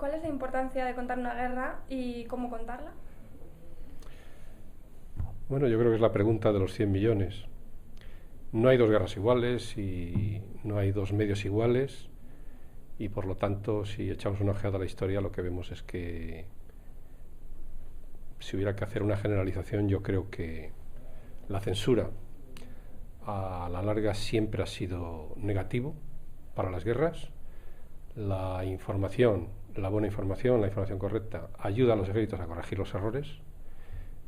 ¿Cuál es la importancia de contar una guerra y cómo contarla? Bueno, yo creo que es la pregunta de los 100 millones. No hay dos guerras iguales y no hay dos medios iguales y por lo tanto, si echamos una ojeada a la historia, lo que vemos es que si hubiera que hacer una generalización, yo creo que la censura a la larga siempre ha sido negativo para las guerras. La información, la buena información, la información correcta, ayuda a los ejércitos a corregir los errores,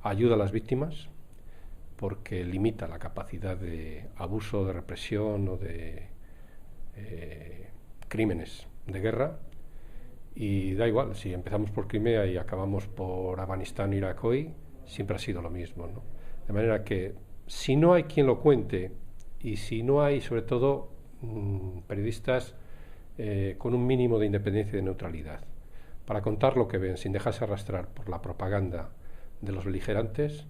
ayuda a las víctimas, porque limita la capacidad de abuso, de represión o de crímenes de guerra. Y da igual, si empezamos por Crimea y acabamos por Afganistán, Irak hoy, siempre ha sido lo mismo, ¿no? De manera que si no hay quien lo cuente y si no hay, sobre todo, periodistas con un mínimo de independencia y de neutralidad, para contar lo que ven sin dejarse arrastrar por la propaganda de los beligerantes,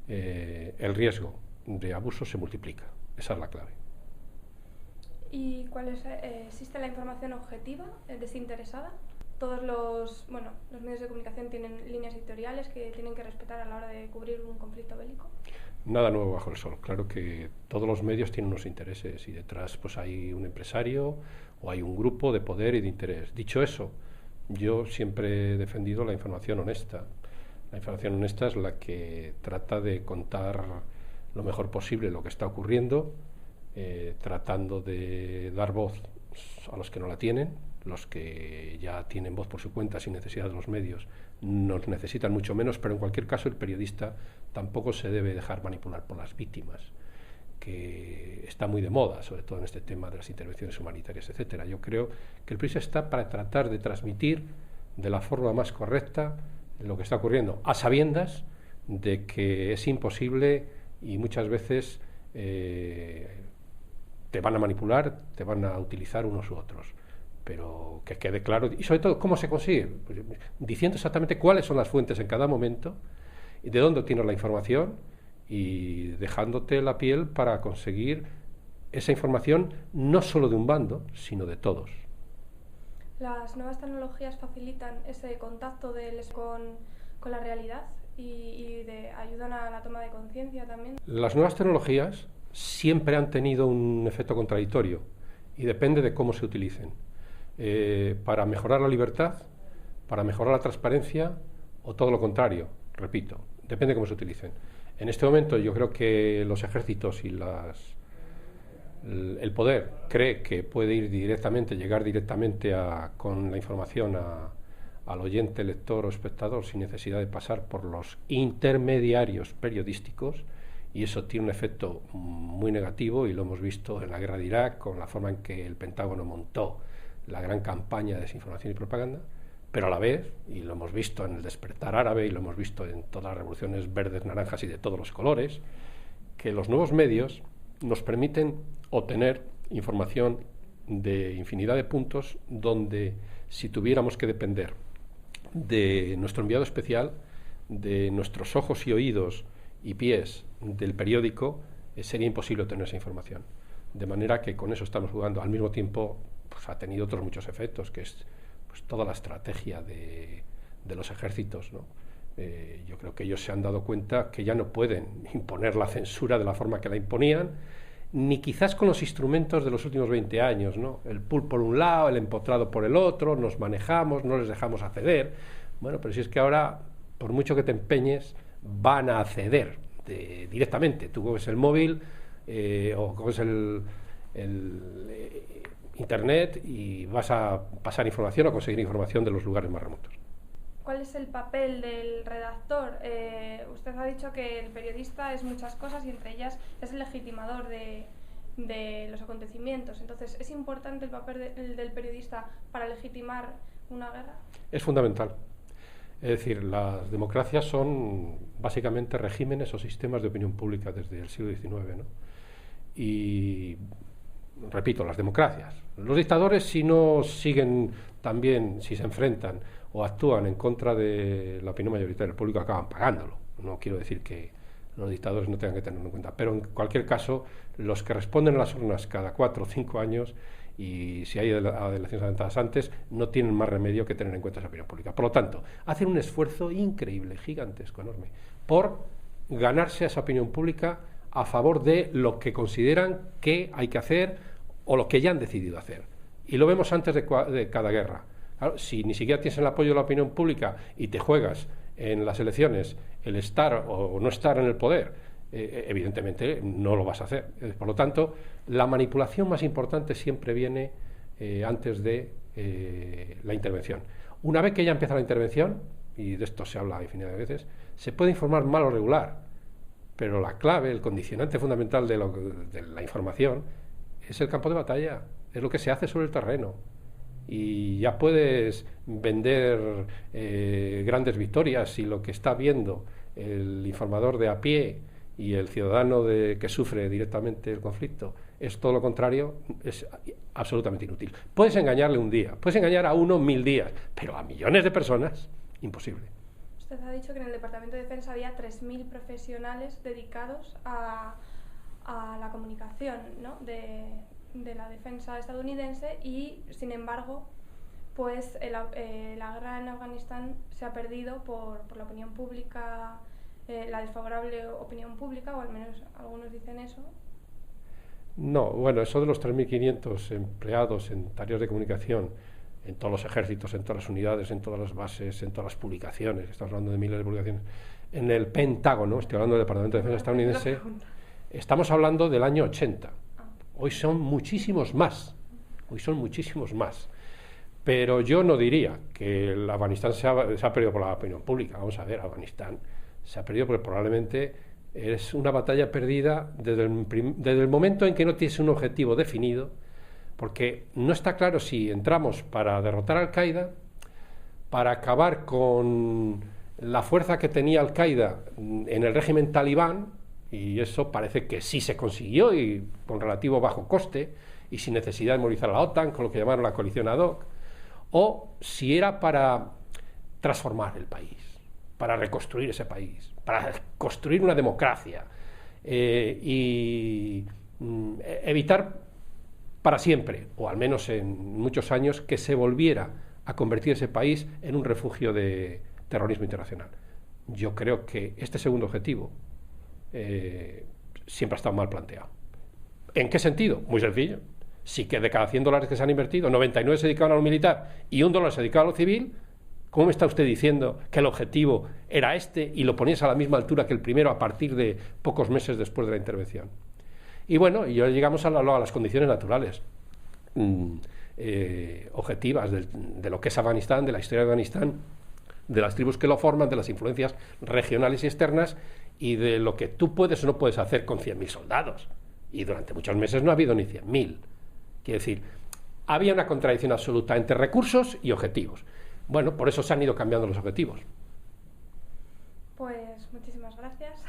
el riesgo de abuso se multiplica. Esa es la clave. ¿Y existe la información objetiva, desinteresada? Todos los medios de comunicación tienen líneas editoriales que tienen que respetar a la hora de cubrir un conflicto bélico. Nada nuevo bajo el sol. Claro que todos los medios tienen unos intereses y detrás pues hay un empresario o hay un grupo de poder y de interés. Dicho eso, yo siempre he defendido la información honesta. La información honesta es la que trata de contar lo mejor posible lo que está ocurriendo, tratando de dar voz a los que no la tienen. Los que ya tienen voz por su cuenta sin necesidad de los medios nos necesitan mucho menos, pero en cualquier caso el periodista tampoco se debe dejar manipular por las víctimas, que está muy de moda, sobre todo en este tema de las intervenciones humanitarias, etcétera. Yo creo que el periodista está para tratar de transmitir de la forma más correcta lo que está ocurriendo, a sabiendas de que es imposible y muchas veces te van a manipular, te van a utilizar unos u otros. Pero que quede claro, y sobre todo, ¿cómo se consigue? Pues, diciendo exactamente cuáles son las fuentes en cada momento, y de dónde tienes la información, y dejándote la piel para conseguir esa información no solo de un bando, sino de todos. ¿Las nuevas tecnologías facilitan ese contacto con la realidad y ayudan a la toma de conciencia también? Las nuevas tecnologías siempre han tenido un efecto contradictorio, y depende de cómo se utilicen. Para mejorar la libertad, para mejorar la transparencia o todo lo contrario, repito, depende de cómo se utilicen. En este momento yo creo que los ejércitos y el poder cree que puede llegar directamente con la información al oyente, lector o espectador sin necesidad de pasar por los intermediarios periodísticos, y eso tiene un efecto muy negativo y lo hemos visto en la guerra de Irak con la forma en que el Pentágono montó la gran campaña de desinformación y propaganda, pero a la vez, y lo hemos visto en el despertar árabe y lo hemos visto en todas las revoluciones verdes, naranjas y de todos los colores, que los nuevos medios nos permiten obtener información de infinidad de puntos donde, si tuviéramos que depender de nuestro enviado especial, de nuestros ojos y oídos y pies del periódico, sería imposible obtener esa información. De manera que con eso estamos jugando. Al mismo tiempo, pues ha tenido otros muchos efectos, que es pues toda la estrategia de los ejércitos, ¿no? Yo creo que ellos se han dado cuenta que ya no pueden imponer la censura de la forma que la imponían, ni quizás con los instrumentos de los últimos 20 años, ¿no? El pull por un lado, el empotrado por el otro, nos manejamos, no les dejamos acceder. Bueno, pero si es que ahora, por mucho que te empeñes, van a acceder directamente. Tú coges el móvil o coges el internet y vas a pasar información o conseguir información de los lugares más remotos. ¿Cuál es el papel del redactor? Usted ha dicho que el periodista es muchas cosas y entre ellas es el legitimador de los acontecimientos. Entonces, ¿es importante el papel del periodista para legitimar una guerra? Es fundamental. Es decir, las democracias son básicamente regímenes o sistemas de opinión pública desde el siglo XIX, ¿no? Y repito, las democracias. Los dictadores, si no siguen también, si se enfrentan o actúan en contra de la opinión mayoritaria del público, acaban pagándolo. No quiero decir que los dictadores no tengan que tenerlo en cuenta, pero en cualquier caso, los que responden a las urnas cada 4 o 5 años y si hay elecciones adelantadas antes, no tienen más remedio que tener en cuenta esa opinión pública. Por lo tanto, hacen un esfuerzo increíble, gigantesco, enorme, por ganarse esa opinión pública a favor de lo que consideran que hay que hacer o lo que ya han decidido hacer. Y lo vemos antes de cada guerra. Claro, si ni siquiera tienes el apoyo de la opinión pública y te juegas en las elecciones el estar o no estar en el poder, evidentemente no lo vas a hacer. Por lo tanto, la manipulación más importante siempre viene antes de la intervención. Una vez que ya empieza la intervención, y de esto se habla infinidad de veces, se puede informar mal o regular, pero la clave, el condicionante fundamental de la información es el campo de batalla, es lo que se hace sobre el terreno. Y ya puedes vender grandes victorias si lo que está viendo el informador de a pie y el ciudadano que sufre directamente el conflicto es todo lo contrario, es absolutamente inútil. Puedes engañarle un día, puedes engañar a 1000 días, pero a millones de personas, imposible. Usted ha dicho que en el Departamento de Defensa había 3000 profesionales dedicados a la comunicación, ¿no?, de la defensa estadounidense, y sin embargo pues la guerra en Afganistán se ha perdido por la opinión pública, la desfavorable opinión pública, o al menos algunos dicen eso. No, bueno, eso de los 3.500 empleados en tareas de comunicación en todos los ejércitos, en todas las unidades, en todas las bases, en todas las publicaciones, estamos hablando de miles de publicaciones, en el Pentágono, estoy hablando del Departamento de Defensa estadounidense, estamos hablando del año 80. Hoy son muchísimos más, pero yo no diría que el Afganistán se ha perdido por la opinión pública. Vamos a ver, Afganistán se ha perdido porque probablemente es una batalla perdida desde el momento en que no tienes un objetivo definido, porque no está claro si entramos para derrotar a Al-Qaeda, para acabar con la fuerza que tenía Al-Qaeda en el régimen talibán, y eso parece que sí se consiguió y con relativo bajo coste y sin necesidad de movilizar a la OTAN, con lo que llamaron la coalición ad hoc, o si era para transformar el país, para reconstruir ese país, para construir una democracia y evitar para siempre, o al menos en muchos años, que se volviera a convertir ese país en un refugio de terrorismo internacional. Yo creo que este segundo objetivo siempre ha estado mal planteado. ¿En qué sentido? Muy sencillo. Si que de cada 100 dólares que se han invertido, 99 se dedicaban a lo militar y $1 se dedicaba a lo civil, ¿cómo me está usted diciendo que el objetivo era este y lo ponías a la misma altura que el primero a partir de pocos meses después de la intervención? Y bueno, y ya llegamos a las condiciones naturales, objetivas de lo que es Afganistán, de la historia de Afganistán, de las tribus que lo forman, de las influencias regionales y externas, y de lo que tú puedes o no puedes hacer con 100.000 soldados. Y durante muchos meses no ha habido ni 100.000. Quiere decir, había una contradicción absoluta entre recursos y objetivos. Bueno, por eso se han ido cambiando los objetivos. Pues muchísimas gracias.